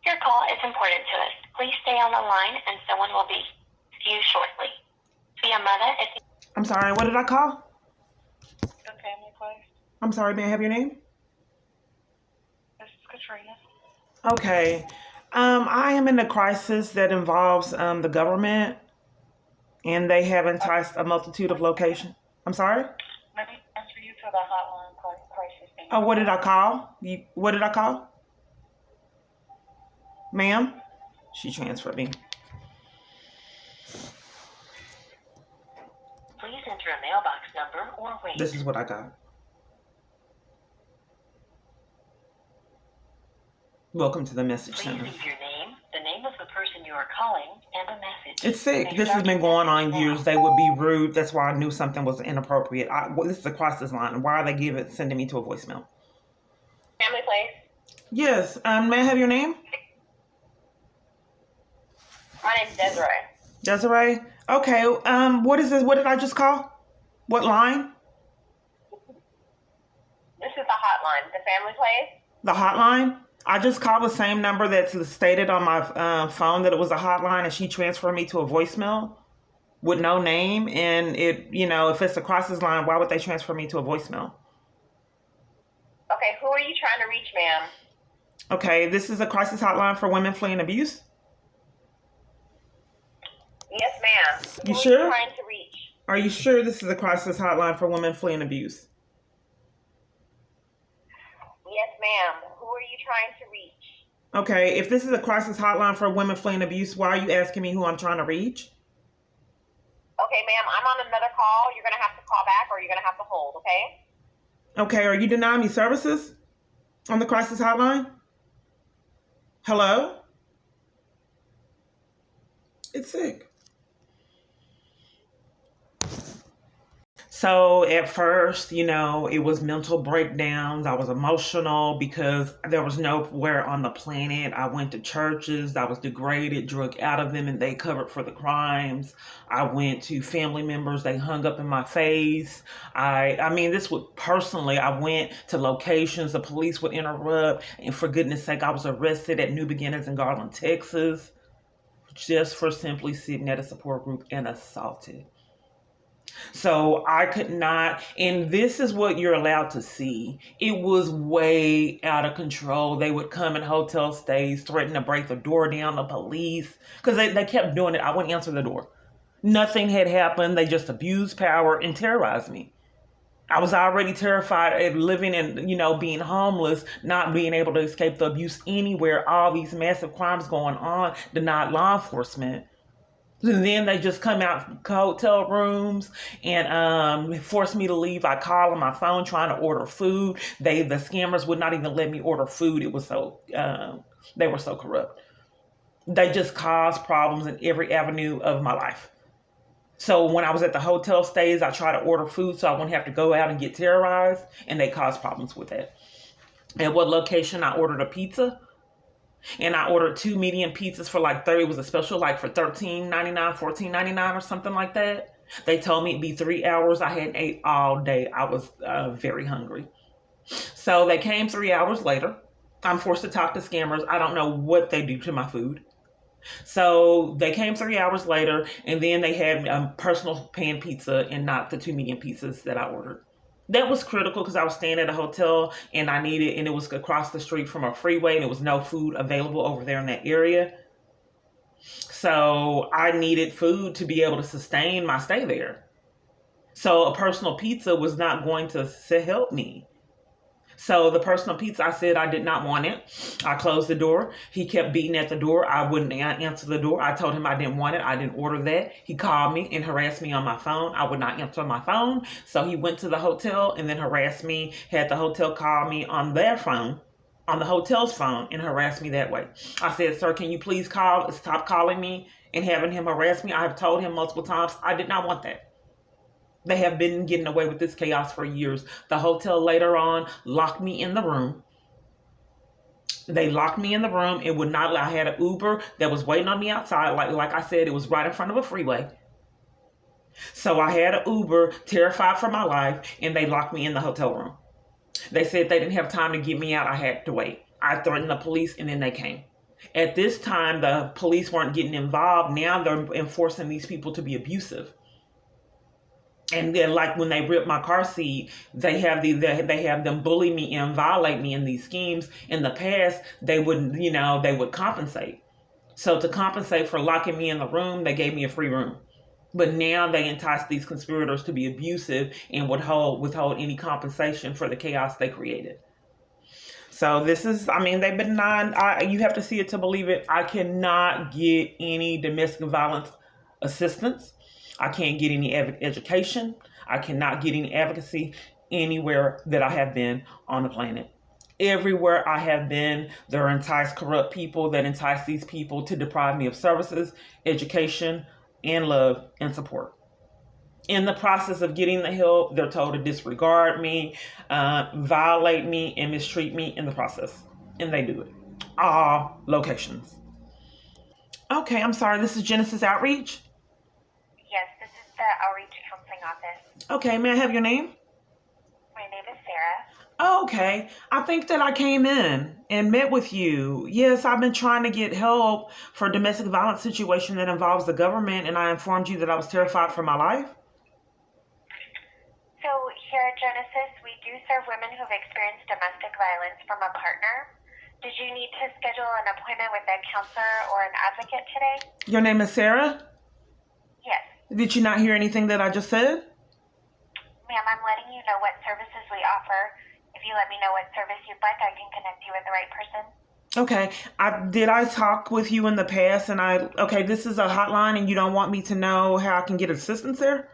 Your call is important to us. Please stay on the line and someone will be with you shortly. Be a mother if I'm sorry, what did I call? The family place. I'm sorry, may I have your name? This is Katrina. Okay. I am in a crisis that involves the government, and they have enticed a multitude of locations. I'm sorry? Let me transfer you to the hotline crisis thing. Oh, what did I call? What did I call? Ma'am? She transferred me. please enter a mailbox number or wait. This is what I got. Welcome to the message Please center. leave your name, the name of the person you are calling, and a message. It's sick. This has been going on years. They would be rude. That's why I knew something was inappropriate. This is a crisis line. Why are they sending me to a voicemail? Family place. Yes. May I have your name? My name's Desiree. Desiree? Okay. What is this? What did I just call? What line? This is the hotline. The family place? The hotline? I just called the same number that's stated on my phone that it was a hotline, and she transferred me to a voicemail with no name. And if it's a crisis line, why would they transfer me to a voicemail? Okay, who are you trying to reach, ma'am? Okay, this is a crisis hotline for women fleeing abuse. Yes, ma'am. You Who sure? Are you trying to reach? Are you sure this is a crisis hotline for women fleeing abuse? Yes, ma'am. Who are you trying to reach? Okay, if this is a crisis hotline for women fleeing abuse, why are you asking me who I'm trying to reach? Okay, ma'am, I'm on another call. You're going to have to call back or you're going to have to hold, okay? Okay, are you denying me services on the crisis hotline? Hello? It's sick. So at first, it was mental breakdowns. I was emotional because there was nowhere on the planet. I went to churches. I was degraded, drug out of them, and they covered for the crimes. I went to family members. They hung up in my face. I mean, this would personally, I went to locations. The police would interrupt. And for goodness sake, I was arrested at New Beginnings in Garland, Texas, just for simply sitting at a support group and assaulted. So I could not, and this is what you're allowed to see. It was way out of control. They would come in hotel stays, threaten to break the door down, the police, because they kept doing it. I wouldn't answer the door. Nothing had happened. They just abused power and terrorized me. I was already terrified of living and, being homeless, not being able to escape the abuse anywhere, all these massive crimes going on, denied law enforcement. And then they just come out hotel rooms and force me to leave. I call on my phone trying to order food. The scammers would not even let me order food. It was so they were so corrupt. They just caused problems in every avenue of my life. So when I was at the hotel stays, I tried to order food so I wouldn't have to go out and get terrorized, and they caused problems with that. At what location I ordered a pizza? And I ordered 2 medium pizzas for like 30. It was a special, like for $13.99, $14.99 or something like that. They told me it'd be 3 hours. I hadn't ate all day. I was very hungry. So they came 3 hours later. I'm forced to talk to scammers. I don't know what they do to my food. So they came 3 hours later, and then they had a personal pan pizza and not the 2 medium pizzas that I ordered. That was critical because I was staying at a hotel and it was across the street from a freeway, and there was no food available over there in that area. So I needed food to be able to sustain my stay there. So a personal pizza was not going to help me. So the personal pizza, I said I did not want it. I closed the door. He kept beating at the door. I wouldn't answer the door. I told him I didn't want it. I didn't order that. He called me and harassed me on my phone. I would not answer my phone. So he went to the hotel and then harassed me, had the hotel call me on their phone, on the hotel's phone, and harassed me that way. I said, sir, can you please stop calling me and having him harass me? I have told him multiple times I did not want that. They have been getting away with this chaos for years. The hotel later on locked me in the room. They locked me in the room and would not. I had an Uber that was waiting on me outside. Like I said, it was right in front of a freeway. So I had an Uber, terrified for my life, and they locked me in the hotel room. They said they didn't have time to get me out. I had to wait. I threatened the police, and then they came. At this time, the police weren't getting involved. Now they're enforcing these people to be abusive. And then, like when they rip my car seat, they have them bully me and violate me in these schemes. In the past, they would compensate. So to compensate for locking me in the room, they gave me a free room. But now they entice these conspirators to be abusive and withhold any compensation for the chaos they created. So this is, I mean, they've been you have to see it to believe it. I cannot get any domestic violence assistance. I can't get any education. I cannot get any advocacy anywhere that I have been on the planet. Everywhere I have been, there are enticed corrupt people that entice these people to deprive me of services, education, and love and support. In the process of getting the help, they're told to disregard me, violate me, and mistreat me in the process. And they do it. All locations. Okay, I'm sorry. This is Genesis Outreach. Yes, this is the Outreach Counseling Office. Okay, may I have your name? My name is Sarah. Oh, okay. I think that I came in and met with you. Yes, I've been trying to get help for a domestic violence situation that involves the government, and I informed you that I was terrified for my life. So here at Genesis, we do serve women who've experienced domestic violence from a partner. Did you need to schedule an appointment with a counselor or an advocate today? Your name is Sarah? Yes. Did you not hear anything that I just said? Ma'am, I'm letting you know what services we offer. If you let me know what service you'd like, I can connect you with the right person. Okay. Did I talk with you in the past okay, this is a hotline and you don't want me to know how I can get assistance there?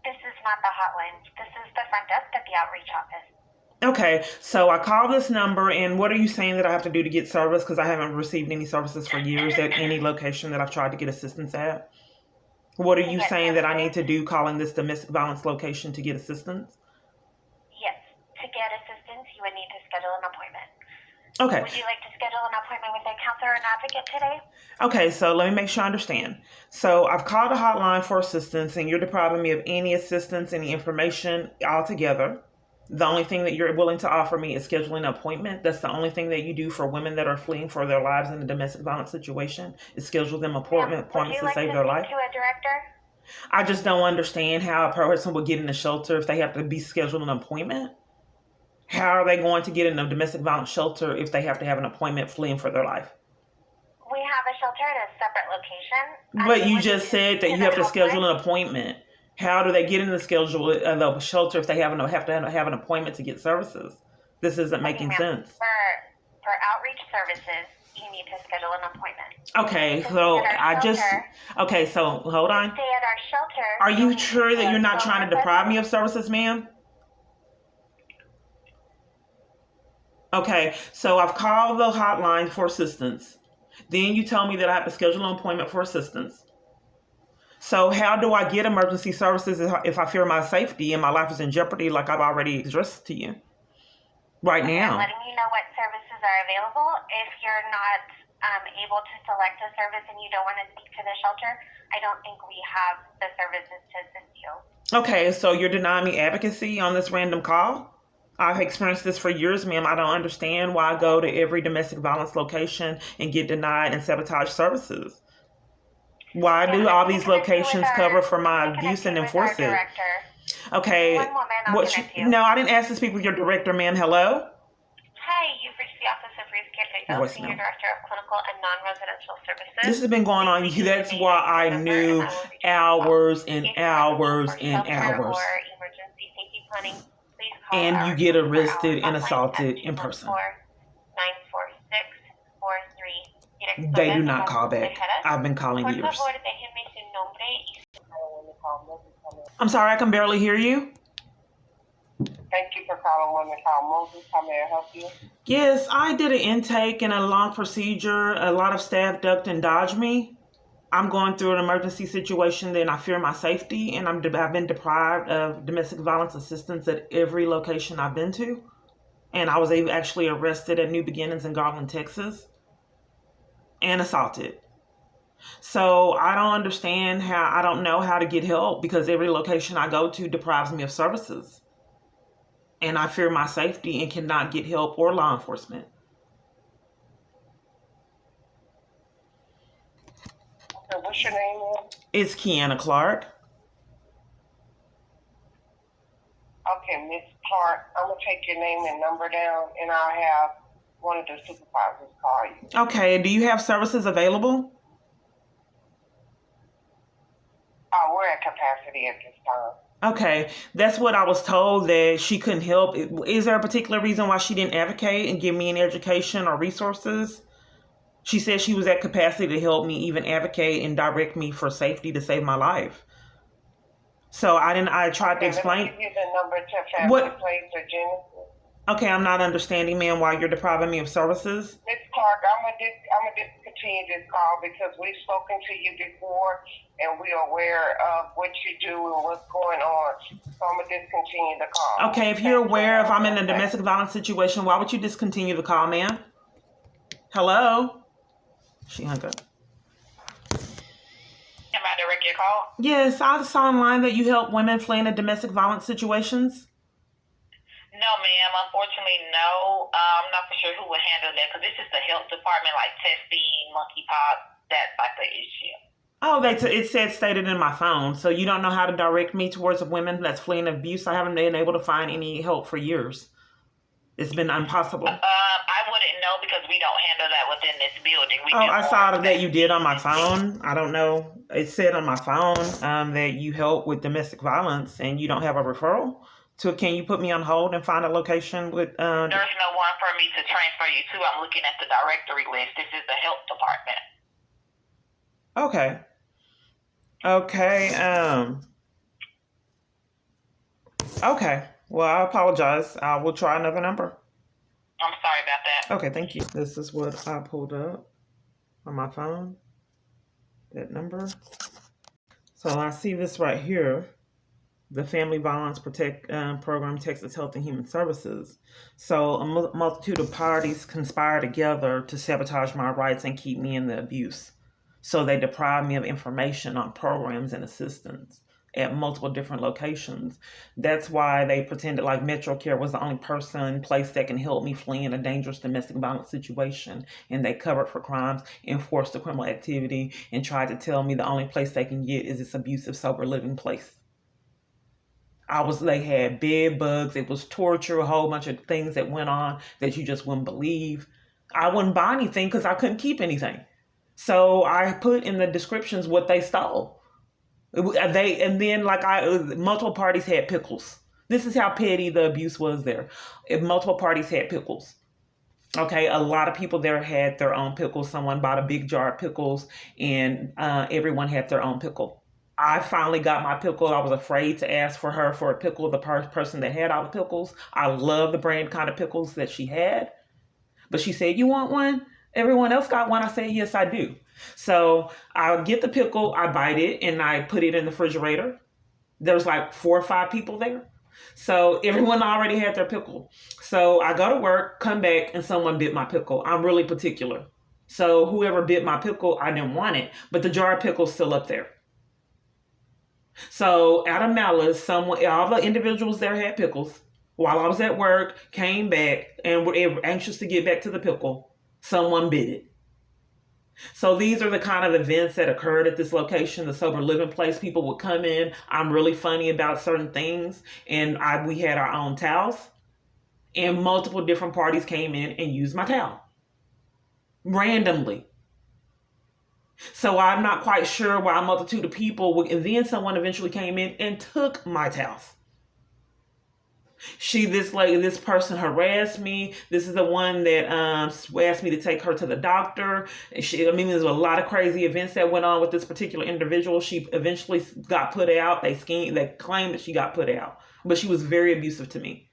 This is not the hotline. This is the front desk at the Outreach Office. Okay, so I call this number, and what are you saying that I have to do to get service? Because I haven't received any services for years at any location that I've tried to get assistance at. What are you saying that I need to do calling this domestic violence location to get assistance? Yes. To get assistance, you would need to schedule an appointment. Okay. Would you like to schedule an appointment with a counselor or an advocate today? Okay, so let me make sure I understand. So I've called a hotline for assistance, and you're depriving me of any assistance, any information altogether. The only thing that you're willing to offer me is scheduling an appointment. That's the only thing that you do for women that are fleeing for their lives in a domestic violence situation, is schedule them appointments to save their life. Would you like to speak to a director? I just don't understand how a person would get in a shelter if they have to be scheduled an appointment. How are they going to get in a domestic violence shelter if they have to have an appointment fleeing for their life? We have a shelter at a separate location. But you just said that you have to schedule an appointment. How do they get in the shelter if they have to have an appointment to get services? This isn't making sense. For outreach services, you need to schedule an appointment. Okay, so hold on. Stay at our shelter. Are you sure that you're not trying to deprive me of services, ma'am? Okay, so I've called the hotline for assistance. Then you tell me that I have to schedule an appointment for assistance. So how do I get emergency services if I fear my safety and my life is in jeopardy like I've already addressed to you right now? I'm letting you know what services are available. If you're not able to select a service and you don't want to speak to the shelter, I don't think we have the services to assist you. Okay, so you're denying me advocacy on this random call? I've experienced this for years, ma'am. I don't understand why I go to every domestic violence location and get denied and sabotage services. Why do all these locations cover for my abuse and enforce it? Okay. One moment, No, I didn't ask to speak with your director, ma'am. Hello? Hi, you've reached the Office of Ruth Caretaker, Senior Director of Clinical and Non-Residential Services. This has been going on. That's why I knew hours and hours and hours. Or emergency safety planning. And you get arrested and assaulted in person. 94643. They do not call back. I've been calling years. I'm sorry, I can barely hear you. Thank you for calling Women Call Moses. How may I help you? Yes, I did an intake and a long procedure. A lot of staff ducked and dodged me. I'm going through an emergency situation, then I fear my safety, and I've been deprived of domestic violence assistance at every location I've been to. And I was actually arrested at New Beginnings in Garland, Texas, and assaulted. So I don't know how to get help because every location I go to deprives me of services. And I fear my safety and cannot get help or law enforcement. So what's your name, ma'am? It's Kiana Clark. Okay, Miss Clark, I'm going to take your name and number down, and I'll have one of the supervisors call you. Okay, do you have services available? We're at capacity at this time. Okay, that's what I was told, that she couldn't help. Is there a particular reason why she didn't advocate and give me any education or resources? She said she was at capacity to help me even advocate and direct me for safety to save my life. So I tried to explain. Let me give you the number to Family What? Place or Genesis. Okay, I'm not understanding, ma'am, why you're depriving me of services. Miss Clark, I'm gonna discontinue this call because we've spoken to you before and we are aware of what you do and what's going on. So I'm gonna discontinue the call. Okay, if you're aware if I'm in a domestic violence situation, why would you discontinue the call, ma'am? Hello? She hung up. Am I direct your call? Yes, I saw online that you help women fleeing in domestic violence situations. No, ma'am. Unfortunately, no. I'm not for sure who would handle that because this is the health department, like testing, monkeypox, that type of issue. Oh, it said stated in my phone. So you don't know how to direct me towards a woman that's fleeing abuse? I haven't been able to find any help for years. It's been impossible. I wouldn't know because we don't handle that within this building. I saw that you did on my phone. I don't know. It said on my phone that you help with domestic violence and you don't have a referral. So can you put me on hold and find a location with... There's no one for me to transfer you to. I'm looking at the directory list. This is the health department. Okay. Okay. Well, I apologize. I will try another number. I'm sorry about that. Okay, thank you. This is what I pulled up on my phone. That number. So I see this right here. The Family Violence Protect Program, Texas Health and Human Services. So a multitude of parties conspire together to sabotage my rights and keep me in the abuse. So they deprive me of information on programs and assistance at multiple different locations. That's why they pretended like MetroCare was the only place that can help me flee in a dangerous domestic violence situation. And they covered for crimes, enforced the criminal activity, and tried to tell me the only place they can get is this abusive, sober living place. They had bed bugs, it was torture, a whole bunch of things that went on that you just wouldn't believe. I wouldn't buy anything because I couldn't keep anything. So I put in the descriptions what they stole. Multiple parties had pickles. This is how petty the abuse was there. Multiple parties had pickles. Okay, a lot of people there had their own pickles. Someone bought a big jar of pickles and everyone had their own pickle. I finally got my pickle. I was afraid to ask for her for a pickle, the person that had all the pickles. I love the brand kind of pickles that she had. But she said, "You want one? Everyone else got one." I said, "Yes, I do." So I get the pickle, I bite it, and I put it in the refrigerator. There's like 4 or 5 people there. So everyone already had their pickle. So I go to work, come back, and someone bit my pickle. I'm really particular. So whoever bit my pickle, I didn't want it. But the jar of pickle's still up there. So out of malice, all the individuals there had pickles. While I was at work, came back, and were anxious to get back to the pickle. Someone bit it. So these are the kind of events that occurred at this location, the sober living place. People would come in. I'm really funny about certain things. And we had our own towels. And multiple different parties came in and used my towel. Randomly. So I'm not quite sure why a multitude of people and then someone eventually came in and took my towels. This person harassed me. This is the one that asked me to take her to the doctor. There's a lot of crazy events that went on with this particular individual. She eventually got put out. They claimed that she got put out, but she was very abusive to me.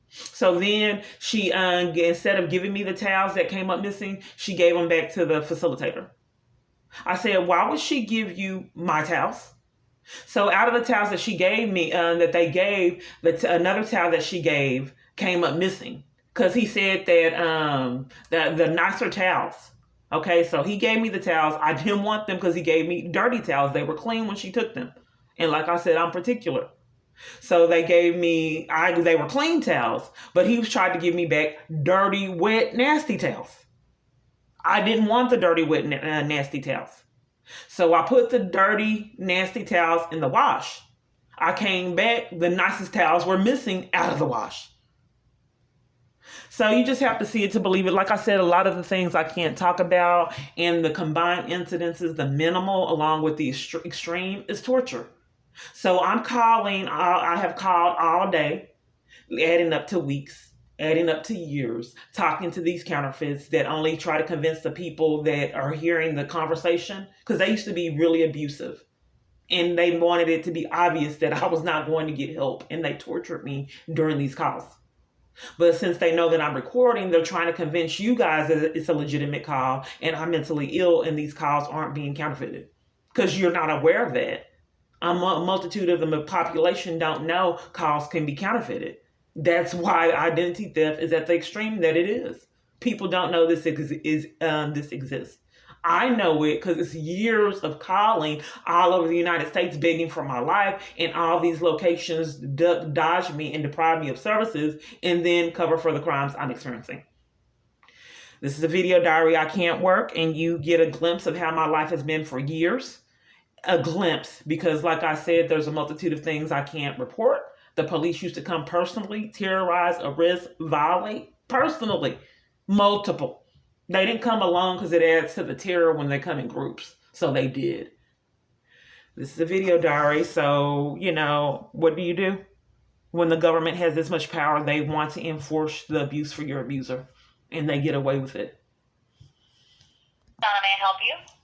So then she, instead of giving me the towels that came up missing, she gave them back to the facilitator. I said, "Why would she give you my towels?" So out of the towels that she gave me, another towel that she gave came up missing because he said that the nicer towels. Okay, so he gave me the towels. I didn't want them because he gave me dirty towels. They were clean when she took them. And like I said, I'm particular. So they gave me, they were clean towels, but he was trying to give me back dirty, wet, nasty towels. I didn't want the dirty, wet, nasty towels. So I put the dirty, nasty towels in the wash. I came back, the nicest towels were missing out of the wash. So you just have to see it to believe it. Like I said, a lot of the things I can't talk about, and the combined incidences, the minimal along with the extreme, is torture. So I'm calling, I have called all day, adding up to weeks, adding up to years, talking to these counterfeits that only try to convince the people that are hearing the conversation, because they used to be really abusive. And they wanted it to be obvious that I was not going to get help, and they tortured me during these calls. But since they know that I'm recording, they're trying to convince you guys that it's a legitimate call and I'm mentally ill and these calls aren't being counterfeited, because you're not aware of that. A multitude of the population don't know calls can be counterfeited. That's why identity theft is at the extreme that it is. People don't know this exists. I know it because it's years of calling all over the United States begging for my life, and all these locations dodge me and deprive me of services and then cover for the crimes I'm experiencing. This is a video diary I can't work, and you get a glimpse of how my life has been for years. A glimpse, because like I said, there's a multitude of things I can't report. The police used to come personally, terrorize, arrest, violate, personally, multiple. They didn't come alone because it adds to the terror when they come in groups. So they did. This is a video diary. So, what do you do? When the government has this much power, they want to enforce the abuse for your abuser. And they get away with it. Donna, may I help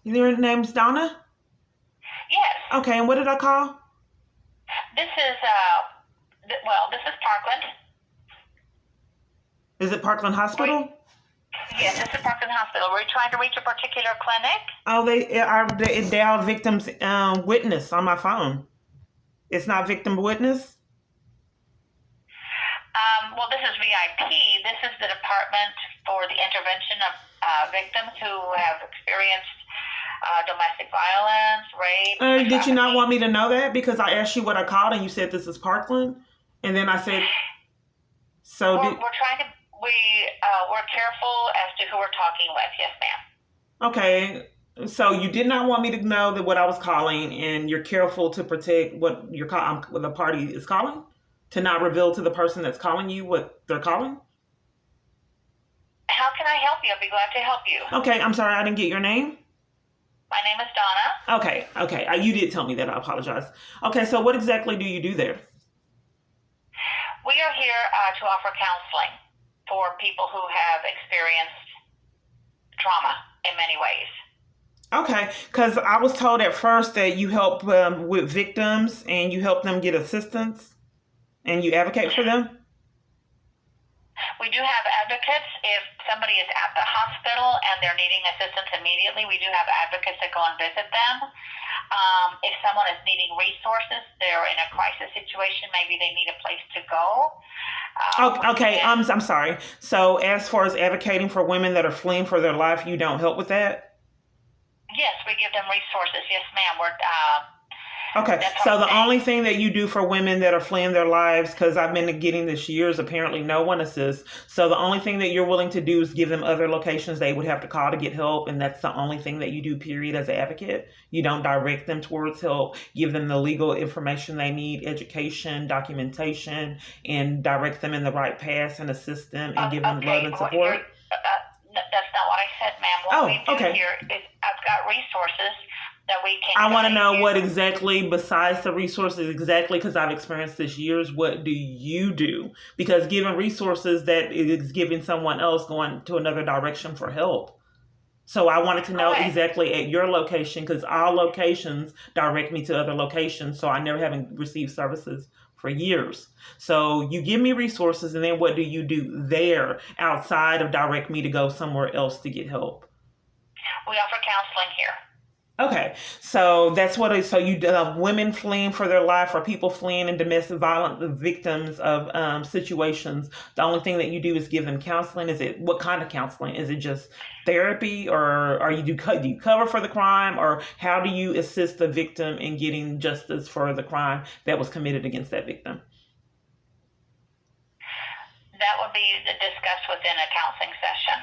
you? Your name's Donna? Yes. Okay, and what did I call? This is, this is Parkland. Is it Parkland Hospital? Yes, this is Parkland Hospital. We're trying to reach a particular clinic. Oh, they dialed victim's witness on my phone. It's not victim witness? Well, this is VIP. This is the department for the intervention of victims who have experienced domestic violence, rape. Did you not want me to know that? Because I asked you what I called and you said this is Parkland. And then I said, we're trying to, we're careful as to who we're talking with. Yes, ma'am. Okay. So you did not want me to know that what I was calling, and you're careful to protect what the party is calling? To not reveal to the person that's calling you what they're calling? How can I help you? I'd be glad to help you. Okay, I'm sorry, I didn't get your name. My name is Donna. Okay. You did tell me that. I apologize. Okay, so what exactly do you do there? We are here to offer counseling for people who have experienced trauma in many ways. Okay, because I was told at first that you help with victims and you help them get assistance and you advocate for them. We do have advocates. If somebody is at the hospital and they're needing assistance immediately, we do have advocates that go and visit them. If someone is needing resources, they're in a crisis situation, maybe they need a place to go. Okay, I'm sorry. So as far as advocating for women that are fleeing for their life, you don't help with that? Yes, we give them resources. Yes, ma'am. Okay, so the only thing that you do for women that are fleeing their lives, because I've been getting this years, apparently no one assists. So the only thing that you're willing to do is give them other locations they would have to call to get help, and that's the only thing that you do, period, as an advocate. You don't direct them towards help, give them the legal information they need, education, documentation, and direct them in the right path and assist them and give them love and support. That's not what I said, ma'am. What we do here is I've got resources that we can. I want to know what exactly, besides the resources, exactly, because I've experienced this years, what do you do? Because giving resources, that is giving someone else going to another direction for help. So I wanted to know exactly at your location, because all locations direct me to other locations, so I never haven't received services for years. So you give me resources, and then what do you do there outside of direct me to go somewhere else to get help? We offer counseling here. Okay, so that's what so you women fleeing for their life, or people fleeing in domestic violence, victims of situations. The only thing that you do is give them counseling. What kind of counseling? Is it just therapy, or do you cover for the crime, or how do you assist the victim in getting justice for the crime that was committed against that victim? That would be discussed within a counseling session.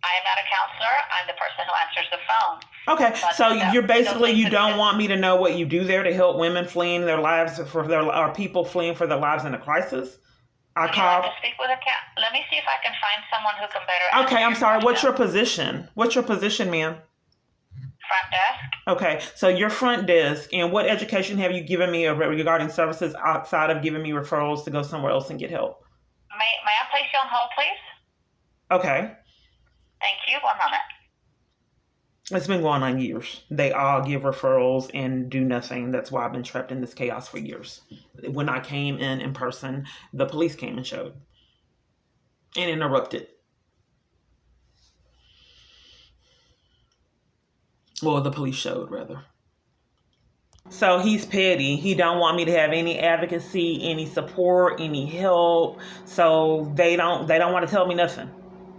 I am not a counselor. I'm the person who answers the phone. Okay, But so you're basically, you the- don't want me to know what you do there to help women fleeing their lives or people fleeing for their lives in a crisis? Would you like to speak with let me see if I can find someone who can better answer Okay, I'm sorry. What's your question. position? What's your position, ma'am? Front desk. Okay, so your front desk, and what education have you given me regarding services outside of giving me referrals to go somewhere else and get help? May I place you on hold, please? Okay. Thank you. One moment. It's been going on years. They all give referrals and do nothing. That's why I've been trapped in this chaos for years. When I came in person, the police came and showed and interrupted. Well, the police showed, rather. So he's petty. He don't want me to have any advocacy, any support, any help. So they don't want to tell me nothing.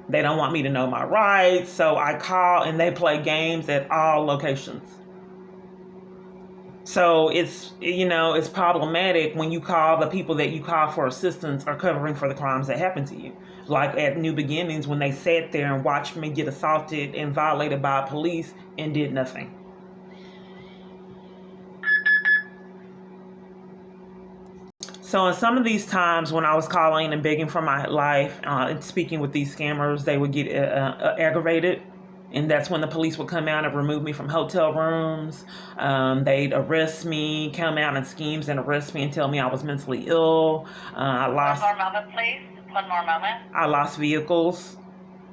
They don't want me to know my rights. So I call and they play games at all locations. So it's problematic when you call the people that you call for assistance are covering for the crimes that happen to you. Like at New Beginnings, when they sat there and watched me get assaulted and violated by police and did nothing. So in some of these times when I was calling and begging for my life and speaking with these scammers, they would get aggravated. And that's when the police would come out and remove me from hotel rooms. They'd arrest me, come out in schemes and arrest me and tell me I was mentally ill. One more moment, please. One more moment. I lost vehicles.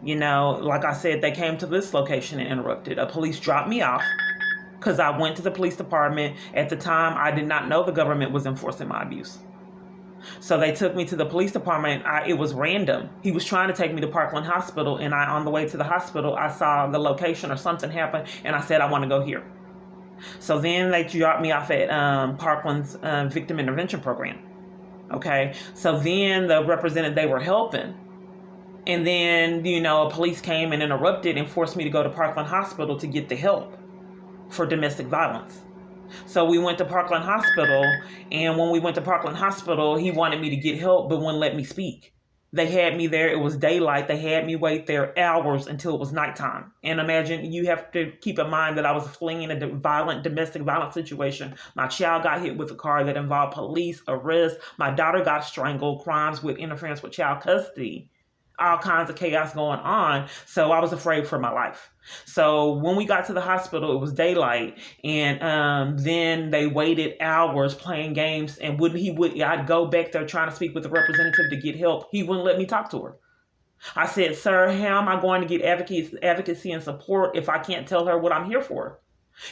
Like I said, they came to this location and interrupted. A police dropped me off because I went to the police department. At the time, I did not know the government was enforcing my abuse. So they took me to the police department. It was random. He was trying to take me to Parkland Hospital, and on the way to the hospital, I saw the location or something happen, and I said, I want to go here. So then they dropped me off at Parkland's Victim Intervention Program. Okay, so then the representative, they were helping. And then, police came and interrupted and forced me to go to Parkland Hospital to get the help for domestic violence. So we went to Parkland Hospital, and when we went to Parkland Hospital, he wanted me to get help, but wouldn't let me speak. They had me there. It was daylight. They had me wait there hours until it was nighttime. And imagine, you have to keep in mind that I was fleeing a violent domestic violence situation. My child got hit with a car that involved police arrest. My daughter got strangled, crimes with interference with child custody. All kinds of chaos going on. So I was afraid for my life. So when we got to the hospital, it was daylight, and then they waited hours playing games. And I'd go back there trying to speak with the representative to get help. He wouldn't let me talk to her. I said, "Sir, how am I going to get advocacy and support if I can't tell her what I'm here for?"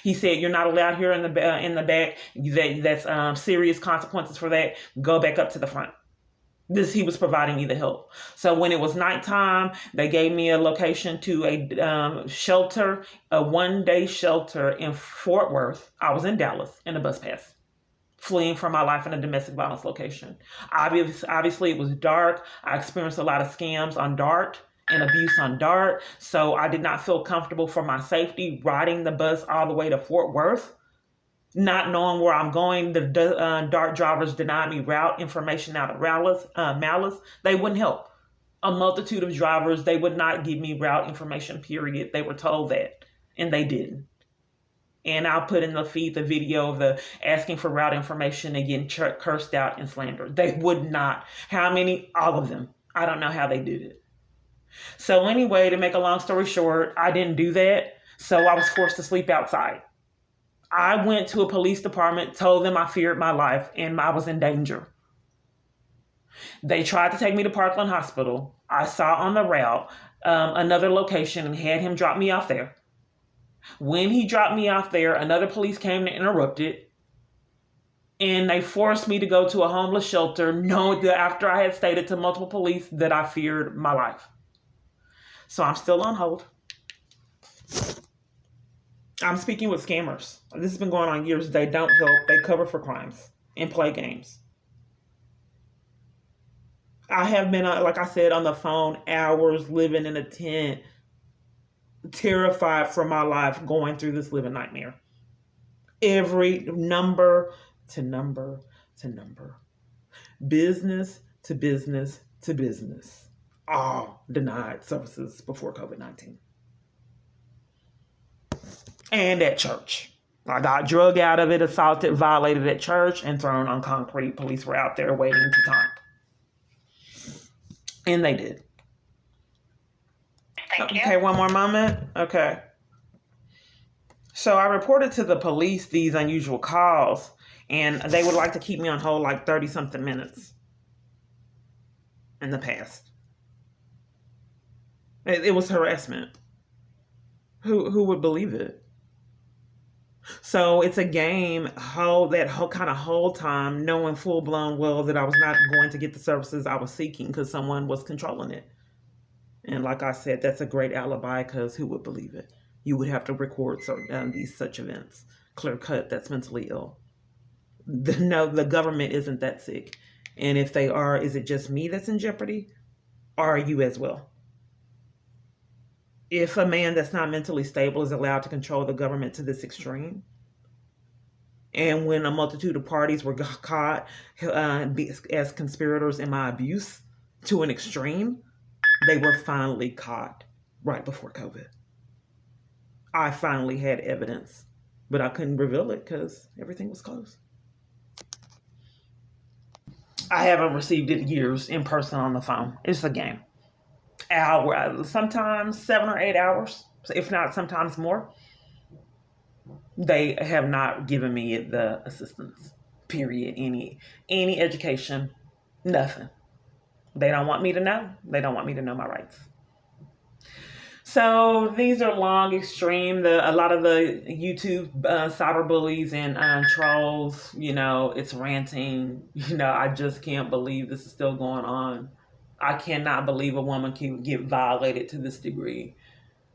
He said, "You're not allowed here in the back. That's serious consequences for that. Go back up to the front." He was providing me the help. So when it was nighttime, they gave me a location to a shelter, a one-day shelter in Fort Worth. I was in Dallas in a bus pass, fleeing for my life in a domestic violence location. Obviously, it was dark. I experienced a lot of scams on DART and abuse on DART. So I did not feel comfortable for my safety riding the bus all the way to Fort Worth. Not knowing where I'm going, the DART drivers denied me route information out of malice. They wouldn't help. A multitude of drivers, they would not give me route information, period. They were told that, and they didn't. And I'll put in the feed the video of the asking for route information and getting cursed out and slandered. They would not. How many? All of them. I don't know how they did it. So anyway, to make a long story short, I didn't do that. So I was forced to sleep outside. I went to a police department, told them I feared my life and I was in danger. They tried to take me to Parkland Hospital. I saw on the route another location and had him drop me off there. When he dropped me off there, another police came to interrupt it. And they forced me to go to a homeless shelter, knowing that after I had stated to multiple police that I feared my life. So I'm still on hold. I'm speaking with scammers. This has been going on years. They don't help. They cover for crimes and play games. I have been, like I said, on the phone hours, living in a tent, terrified for my life, going through this living nightmare. Every number to number to number. Business to business to business. all denied services before COVID-19. And at church. I got drug out of it, assaulted, violated at church, and thrown on concrete. Police were out there waiting to time. And they did. Thank you. Okay, one more moment. Okay. So I reported to the police these unusual calls, and they would like to keep me on hold like 30-something minutes in the past. It was harassment. Who would believe it? So it's a game, that whole time, knowing full blown well that I was not going to get the services I was seeking because someone was controlling it. And like I said, that's a great alibi because who would believe it? You would have to record such events. Clear cut, that's mentally ill. No, the government isn't that sick. And if they are, is it just me that's in jeopardy? Or are you as well? If a man that's not mentally stable is allowed to control the government to this extreme, and when a multitude of parties were caught as conspirators in my abuse to an extreme, they were finally caught right before COVID. I finally had evidence, but I couldn't reveal it because everything was closed. I haven't received it in years in person on the phone. It's a game. Sometimes 7 or 8 hours, if not sometimes more. They have not given me the assistance, period. Any education, nothing. They don't want me to know. They don't want me to know my rights. So these are long, extreme. A lot of the YouTube cyberbullies and trolls, it's ranting. I just can't believe this is still going on. I cannot believe a woman can get violated to this degree.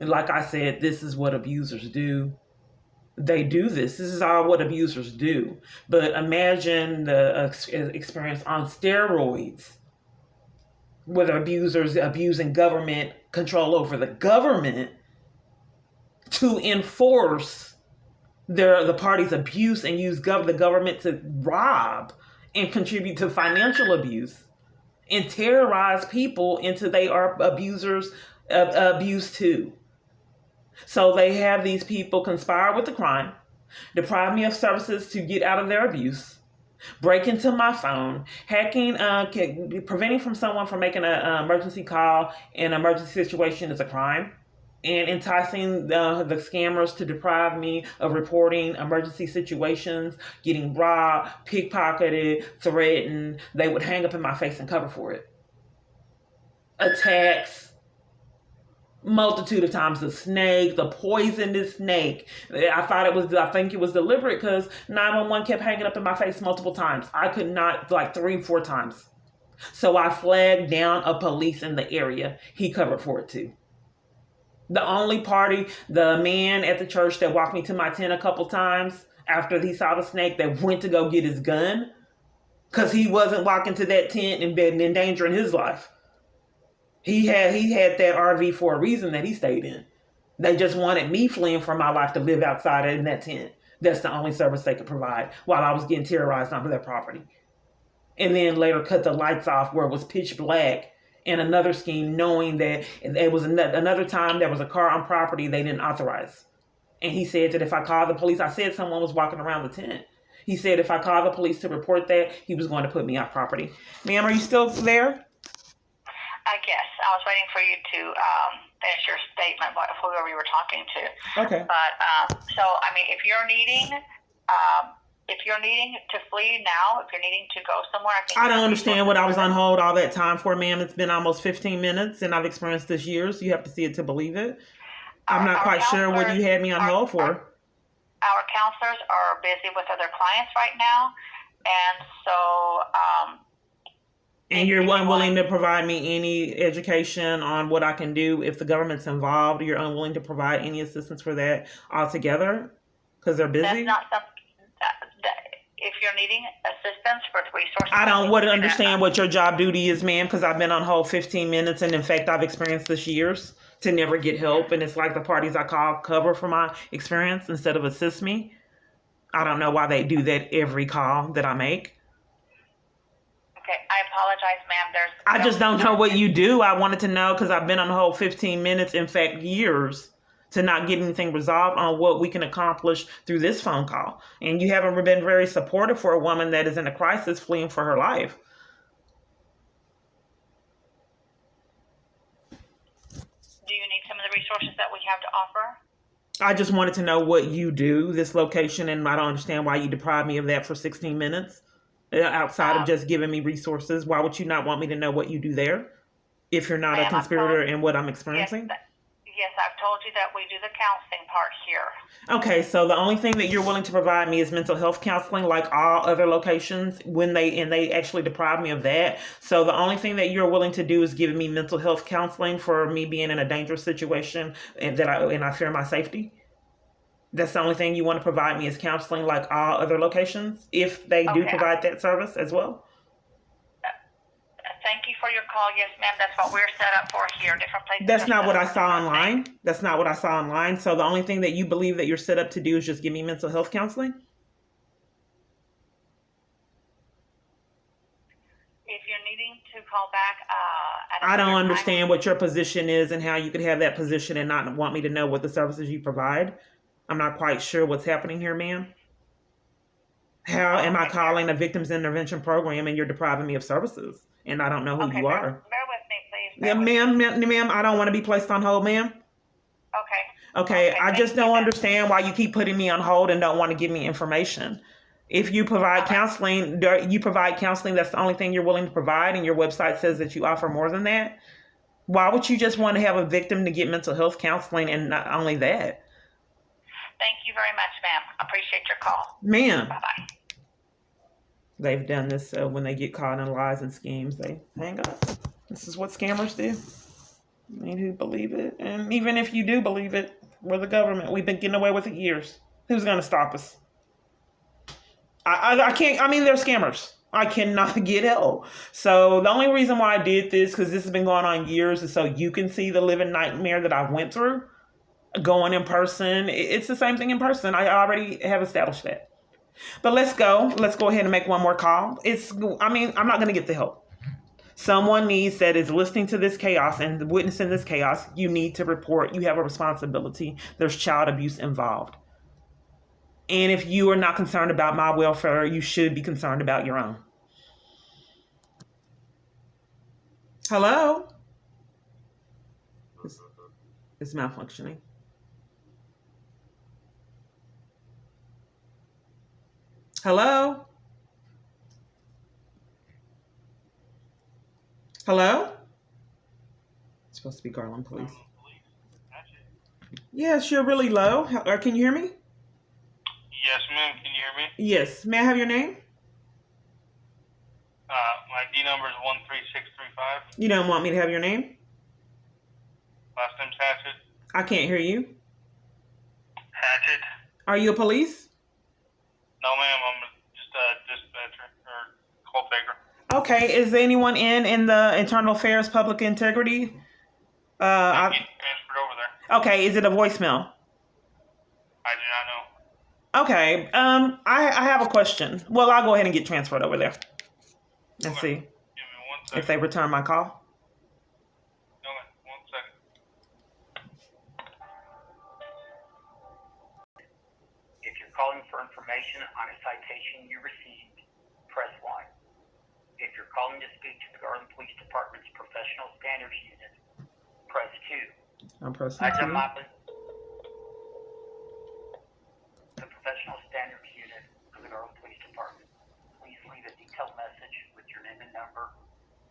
And like I said, this is what abusers do. They do this. This is all what abusers do. But imagine the experience on steroids with abusers abusing government control over the government to enforce the party's abuse and use the government to rob and contribute to financial abuse and terrorize people into they are abusers abused too. So they have these people conspire with the crime, deprive me of services to get out of their abuse, break into my phone, hacking, preventing from someone from making an emergency call in an emergency situation is a crime, and enticing the scammers to deprive me of reporting emergency situations, getting robbed, pickpocketed, threatened. They would hang up in my face and cover for it. Attacks. Multitude of times, the snake, the poisonous snake. I think it was deliberate because 911 kept hanging up in my face multiple times. I could not, like 3-4 times. So I flagged down a police in the area. He covered for it too. The only party, the man at the church that walked me to my tent a couple times after he saw the snake, that went to go get his gun because he wasn't walking to that tent and endangering his life. He had that RV for a reason that he stayed in. They just wanted me fleeing for my life to live outside in that tent. That's the only service they could provide while I was getting terrorized on their property. And then later cut the lights off where it was pitch black. And another scheme knowing that it was another time there was a car on property they didn't authorize. And he said that if I called the police, I said someone was walking around the tent. He said if I called the police to report that, he was going to put me off property. Ma'am, are you still there? Yes, I was waiting for you to finish your statement, whoever you were talking to. Okay. But so, I mean, if you're needing to flee now, if you're needing to go somewhere, I don't understand what I was on hold all that time for, ma'am. It's been almost 15 minutes, and I've experienced this years. You have to see it to believe it. I'm not quite sure what you had me on hold for. Our counselors are busy with other clients right now, and so. And you're unwilling to provide me any education on what I can do if the government's involved. You're unwilling to provide any assistance for that altogether because they're busy? That's not something if you're needing assistance for resources. I don't understand what your job duty is, ma'am, because I've been on hold 15 minutes. And in fact, I've experienced this years to never get help. And it's like the parties I call cover for my experience instead of assist me. I don't know why they do that every call that I make. Okay, I apologize, ma'am. I just don't know what you do. I wanted to know because I've been on hold 15 minutes, in fact, years, to not get anything resolved on what we can accomplish through this phone call. And you haven't been very supportive for a woman that is in a crisis fleeing for her life. Do you need some of the resources that we have to offer? I just wanted to know what you do, this location, and I don't understand why you deprived me of that for 16 minutes. Outside of just giving me resources, why would you not want me to know what you do there if you're not a conspirator in what I'm experiencing? Yes, I've told you that we do the counseling part here. Okay, so the only thing that you're willing to provide me is mental health counseling, like all other locations, they actually deprive me of that. So the only thing that you're willing to do is give me mental health counseling for me being in a dangerous situation and I fear my safety. That's the only thing you want to provide me is counseling, like all other locations, if they do provide that service as well. Thank you for your call. Yes, ma'am. That's what we're set up for here. Different places. That's not what I saw online. That's not what I saw online. So the only thing that you believe that you're set up to do is just give me mental health counseling? If you're needing to call back, I don't understand what your position is and how you could have that position and not want me to know what the services you provide. I'm not quite sure what's happening here, ma'am. How am I calling a victims intervention program and you're depriving me of services? And I don't know who you are. Bear with me, please. Yeah, ma'am, I don't want to be placed on hold, ma'am. Okay, I just don't understand why you keep putting me on hold and don't want to give me information. If you provide counseling, that's the only thing you're willing to provide, and your website says that you offer more than that. Why would you just want to have a victim to get mental health counseling and not only that? Thank you very much, ma'am. Appreciate your call. Ma'am. Bye-bye. They've done this when they get caught in lies and schemes, they hang up. This is what scammers do. I mean, who believe it? And even if you do believe it, we're the government. We've been getting away with it years. Who's going to stop us? I can't. I mean, they're scammers. I cannot get help. So the only reason why I did this, because this has been going on years, is so you can see the living nightmare that I went through. Going in person, it's the same thing in person. I already have established that. But let's go ahead and make one more call. I'm not going to get the help. Someone that is listening to this chaos and witnessing this chaos, you need to report. You have a responsibility. There's child abuse involved. And if you are not concerned about my welfare, you should be concerned about your own. Hello? It's malfunctioning. Hello? Hello? It's supposed to be Garland Police. Yes, you're really low. Can you hear me? Yes, ma'am. Can you hear me? Yes. May I have your name? My ID number is 13635. You don't want me to have your name? Last name's Hatchet. I can't hear you. Hatchet. Are you a police? No, ma'am. I'm just a dispatcher or call taker. Okay. Is there anyone in the Internal Affairs Public Integrity? I get transferred over there. Okay. Is it a voicemail? I do not know. Okay. I have a question. Well, I'll go ahead and get transferred over there. Let's see. Give me 1 second. If they return my call. Okay, 1 second. If you're calling for information on a citation you received, press 1. If you're calling to speak to the Garland Police Department's Professional Standards Unit, press 2. I'm pressing 2. The Professional Standards Unit of the Garland Police Department. Please leave a detailed message with your name and number,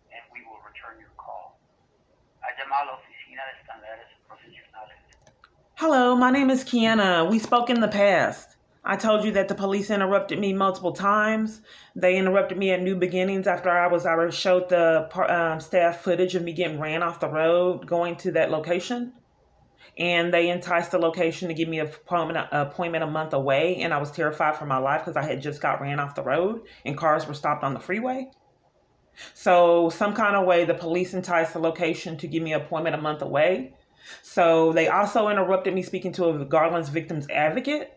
and we will return your call. Ha llamado a la Oficina de Estándares Profesionales. Hello, my name is Kiana. We spoke in the past. I told you that the police interrupted me multiple times. They interrupted me at New Beginnings after I showed the staff footage of me getting ran off the road going to that location. And they enticed the location to give me an appointment a month away. And I was terrified for my life because I had just got ran off the road and cars were stopped on the freeway. So some kind of way, the police enticed the location to give me an appointment a month away. So they also interrupted me speaking to a Garland's victims advocate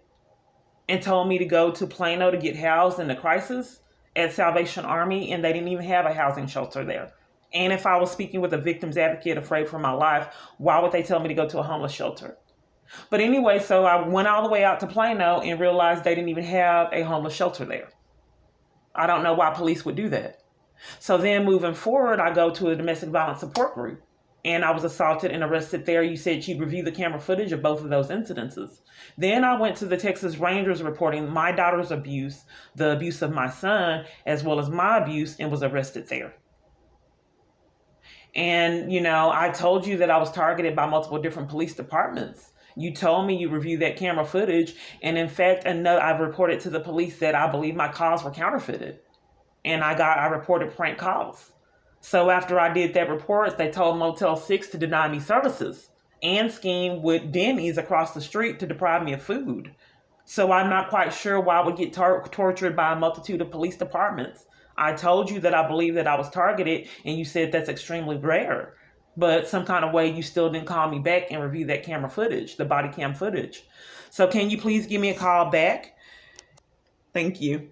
and told me to go to Plano to get housed in the crisis at Salvation Army, and they didn't even have a housing shelter there. And if I was speaking with a victim's advocate afraid for my life, why would they tell me to go to a homeless shelter? But anyway, so I went all the way out to Plano and realized they didn't even have a homeless shelter there. I don't know why police would do that. So then moving forward, I go to a domestic violence support group, and I was assaulted and arrested there. You said you'd review the camera footage of both of those incidences. Then I went to the Texas Rangers reporting my daughter's abuse, the abuse of my son, as well as my abuse, and was arrested there. And, I told you that I was targeted by multiple different police departments. You told me you reviewed that camera footage. And in fact, I've reported to the police that I believe my calls were counterfeited. And I reported prank calls. So after I did that report, they told Motel 6 to deny me services and scheme with Denny's across the street to deprive me of food. So I'm not quite sure why I would get tortured by a multitude of police departments. I told you that I believe that I was targeted, and you said that's extremely rare. But some kind of way you still didn't call me back and review that camera footage, the body cam footage. So can you please give me a call back? Thank you.